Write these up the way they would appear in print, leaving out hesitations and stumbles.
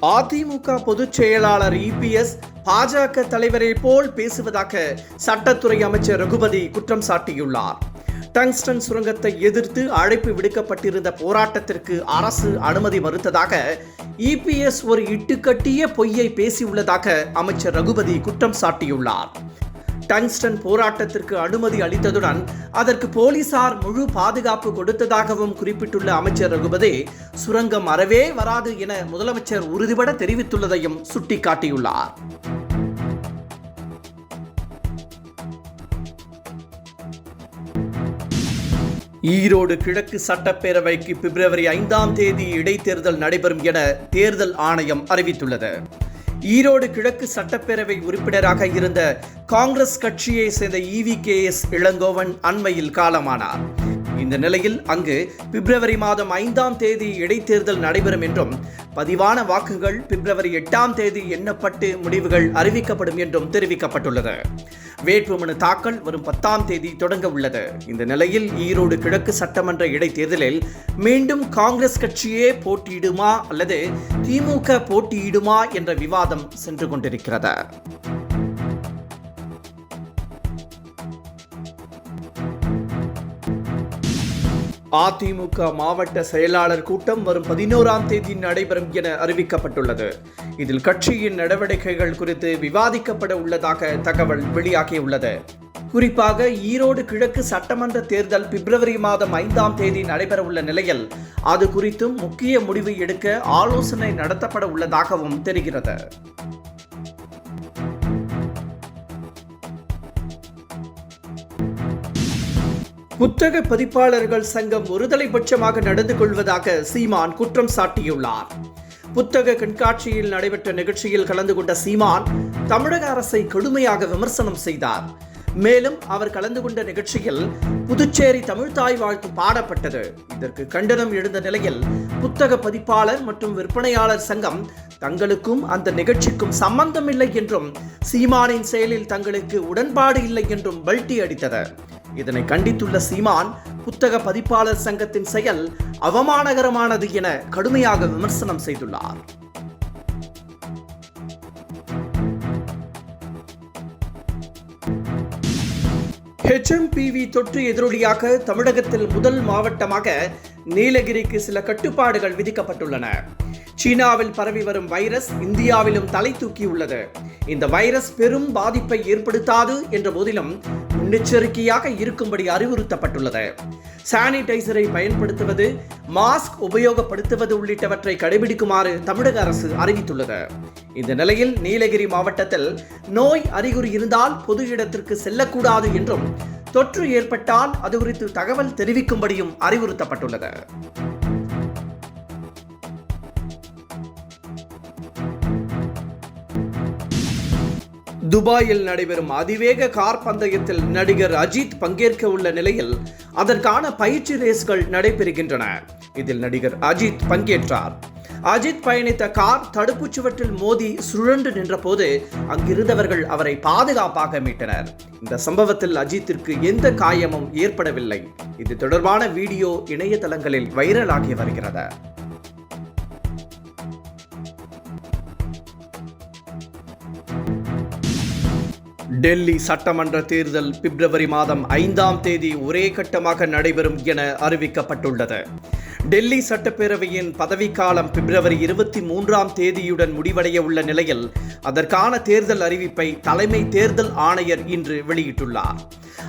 அதிமுக பொதுச் செயலாளர் இபிஎஸ் பாஜக தலைவரை போல் பேசுவதாக சட்டத்துறை அமைச்சர் ரகுபதி குற்றம் சாட்டியுள்ளார். டங்ஸ்டன் சுரங்கத்தை எதிர்த்து அழைப்பு விடுக்கப்பட்டிருந்த போராட்டத்திற்கு அரசு அனுமதி மறுத்ததாக இபிஎஸ் ஒரு இட்டுக்கட்டிய பொய்யை பேசியுள்ளதாக அமைச்சர் ரகுபதி குற்றம் சாட்டியுள்ளார். டங்ஸ்டன் போராட்டத்திற்கு அனுமதி அளித்ததுடன் அதற்கு போலீசார் முழு பாதுகாப்பு கொடுத்ததாகவும் குறிப்பிட்டுள்ள அமைச்சர் ரகுபதி, சுரங்கம் அறவே வராது என முதலமைச்சர் உறுதிபட தெரிவித்துள்ளதையும் சுட்டிக்காட்டியுள்ளார். ஈரோடு கிழக்கு சட்டப்பேரவைக்கு பிப்ரவரி 5 இடைத்தேர்தல் நடைபெறும் என தேர்தல் ஆணையம் அறிவித்துள்ளது. ஈரோடு கிழக்கு சட்டப்பேரவை உறுப்பினராக இருந்த காங்கிரஸ் கட்சியை சேர்ந்த EVKS இளங்கோவன் அண்மையில் காலமானார். இந்த நிலையில் அங்கு பிப்ரவரி 5 இடைத்தேர்தல் நடைபெறும் என்றும் பதிவான வாக்குகள் பிப்ரவரி 8 எண்ணப்பட்டு முடிவுகள் அறிவிக்கப்படும் என்றும் தெரிவிக்கப்பட்டுள்ளது. வேட்புமனு தாக்கல் வரும் 10 தொடங்க உள்ளது. இந்த நிலையில் ஈரோடு கிழக்கு சட்டமன்ற இடைத்தேர்தலில் மீண்டும் காங்கிரஸ் கட்சியே போட்டியிடுமா அல்லது திமுக போட்டியிடுமா என்ற விவாதம் சென்று கொண்டிருக்கிறது. அதிமுக மாவட்ட செயலாளர் கூட்டம் வரும் 11 நடைபெறும் என அறிவிக்கப்பட்டுள்ளது. இதில் கட்சியின் நடவடிக்கைகள் குறித்து விவாதிக்கப்பட உள்ளதாக தகவல் வெளியாகியுள்ளது. குறிப்பாக ஈரோடு கிழக்கு சட்டமன்ற தேர்தல் பிப்ரவரி 5 நடைபெற உள்ள நிலையில் அது குறித்தும் முக்கிய முடிவு எடுக்க ஆலோசனை நடத்தப்பட உள்ளதாகவும் தெரிகிறது. புத்தக பதிப்பாளர்கள் சங்கம் ஒருதலைபட்சமாக நடந்து கொள்வதாக சீமான் குற்றம் சாட்டியுள்ளார். புத்தக கண்காட்சியில் நடைபெற்ற நிகழ்ச்சியில் கலந்து கொண்ட சீமான் தமிழக அரசை கடுமையாக விமர்சனம் செய்தார். மேலும் அவர் கலந்து கொண்ட நிகழ்ச்சியில் புதுச்சேரி தமிழ்தாய் வாழ்த்து பாடப்பட்டது. இதற்கு கண்டனம் எழுந்த நிலையில் புத்தக பதிப்பாளர் மற்றும் விற்பனையாளர் சங்கம் தங்களுக்கும் அந்த நிகழ்ச்சிக்கும் சம்பந்தமில்லை என்றும் சீமானின் செயலில் தங்களுக்கு உடன்பாடு இல்லை என்றும் பல்டி அடித்தது. இதனை கண்டித்துள்ள சீமான் புத்தக பதிப்பாளர் சங்கத்தின் செயல் அவமானகரமானது என கடுமையாக விமர்சனம் செய்துள்ளார். HMPV தொற்று எதிரொலியாக தமிழகத்தில் முதல் மாவட்டமாக நீலகிரிக்கு சில கட்டுப்பாடுகள் விதிக்கப்பட்டுள்ளன. சீனாவில் பரவி வரும் வைரஸ் இந்தியாவிலும் தலை தூக்கியுள்ளது. இந்த வைரஸ் பெரும் பாதிப்பை ஏற்படுத்தாது என்ற போதிலும் முன்னெச்சரிக்கையாக இருக்கும்படி அறிவுறுத்தப்பட்டுள்ளது. சானிடைசரை பயன்படுத்துவது, மாஸ்க் உபயோகப்படுத்துவது உள்ளிட்டவற்றை கடைபிடிக்குமாறு தமிழக அரசு அறிவித்துள்ளது. இந்த நிலையில் நீலகிரி மாவட்டத்தில் நோய் அறிகுறி இருந்தால் பொது இடத்திற்கு செல்லக்கூடாது என்றும் தொற்று ஏற்பட்டால் அது குறித்து தகவல் தெரிவிக்கும்படியும் அறிவுறுத்தப்பட்டுள்ளது. துபாயில் நடைபெறும் அதிவேக கார் பந்தயத்தில் நடிகர் அஜித் பங்கேற்க உள்ள நிலையில் அதற்கான பயிற்சி ரேஸ்கள் நடைபெறுகின்றன. இதில் நடிகர் அஜித் பங்கேற்றார். அஜித் பயணித்த கார் தடுப்புச் சுவற்றில் மோதி சுழன்று நின்றபோது அங்கிருந்தவர்கள் அவரை பாதுகாப்பாக மீட்டனர். இந்த சம்பவத்தில் அஜித்திற்கு எந்த காயமும் ஏற்படவில்லை. இது தொடர்பான வீடியோ இணையதளங்களில் வைரலாகி வருகிறது. டெல்லி சட்டமன்ற தேர்தல் பிப்ரவரி 5 ஒரே கட்டமாக நடைபெறும் என அறிவிக்கப்பட்டுள்ளது. டெல்லி சட்டப்பேரவையின் பதவிக்காலம் பிப்ரவரி 23 முடிவடைய உள்ள நிலையில் அதற்கான தேர்தல் அறிவிப்பை தலைமை தேர்தல் ஆணையர் இன்று வெளியிட்டுள்ளார்.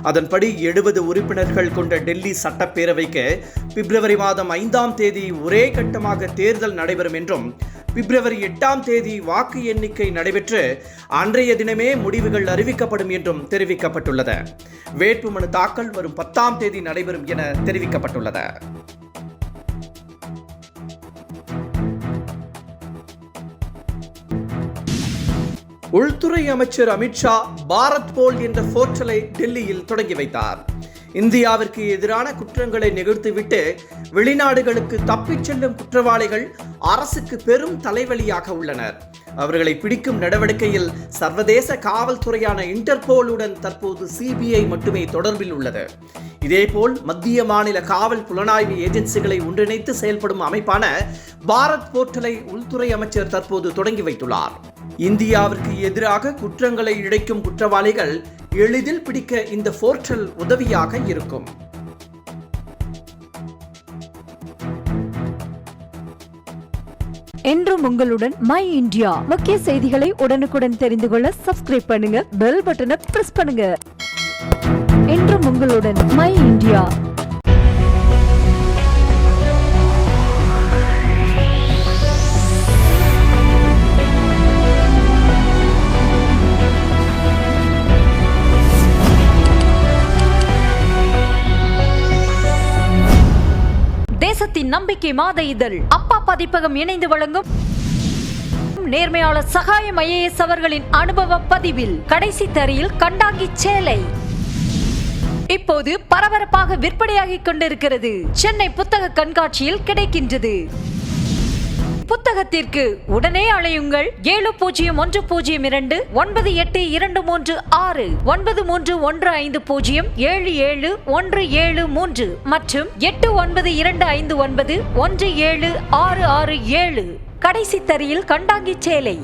அதன்படி 70 உறுப்பினர்கள் கொண்ட டெல்லி சட்டப்பேரவைக்கு பிப்ரவரி 5 ஒரே கட்டமாக தேர்தல் நடைபெறும் என்றும் பிப்ரவரி 8 வாக்கு எண்ணிக்கை நடைபெற்று அன்றைய தினமே முடிவுகள் அறிவிக்கப்படும் என்றும் தெரிவிக்கப்பட்டுள்ளது. வேட்புமனு தாக்கல் வரும் 10 நடைபெறும் என தெரிவிக்கப்பட்டுள்ளது. உள்துறை அமைச்சர் அமித்ஷா பாரத் போல் என்ற போர்ட்டலை டெல்லியில் தொடங்கி வைத்தார். இந்தியாவிற்கு எதிரான குற்றங்களை நிகழ்த்திவிட்டு வெளிநாடுகளுக்கு தப்பிச் செல்லும் குற்றவாளிகள் அரசுக்கு பெரும் தலைவலியாக உள்ளனர். அவர்களை பிடிக்கும் நடவடிக்கையில் சர்வதேச காவல்துறையான இன்டர்போலுடன் தற்போது சிபிஐ மட்டுமே தொடர்பில் உள்ளது. இதேபோல் மத்திய மாநில காவல் புலனாய்வு ஏஜென்சிகளை ஒன்றிணைத்து செயல்படும் அமைப்பான பாரத் போர்ட்டலை உள்துறை அமைச்சர் தற்போது தொடங்கி வைத்துள்ளார். இந்தியாவிற்கு எதிராக குற்றங்களை இழைக்கும் குற்றவாளிகள் எளிதில் பிடிக்க இந்த போர்ட்டல் உதவியாக இருக்கும். என்றும் உங்களுடன் மை இந்தியா. முக்கிய செய்திகளை உடனுக்குடன் தெரிந்து கொள்ள சப்ஸ்கிரைப் பண்ணுங்க, பெல் பட்டனை பிரஸ் பண்ணுங்க. என்றும் உங்களுடன் மை இந்தியா. தேசத்தின் நம்பிக்கை மாத இதழ் அப்பா பதிப்பகம் இணைந்து வழங்கும் நேர்மையாளர் சகாயம் IAS அவர்களின் அனுபவ பதிவில் கடைசி தரியில் கண்டாங்கி சேலை இப்போது பரபரப்பாக விற்பனையாகிக் கொண்டிருக்கிறது. சென்னை புத்தக கண்காட்சியில் கிடைக்கின்றது. புத்தகத்திற்கு உடனே அழையுங்கள் 701002 9823 9315077173 மற்றும் 8925917667. கடைசி தரியில் கண்டாங்கி சேலை.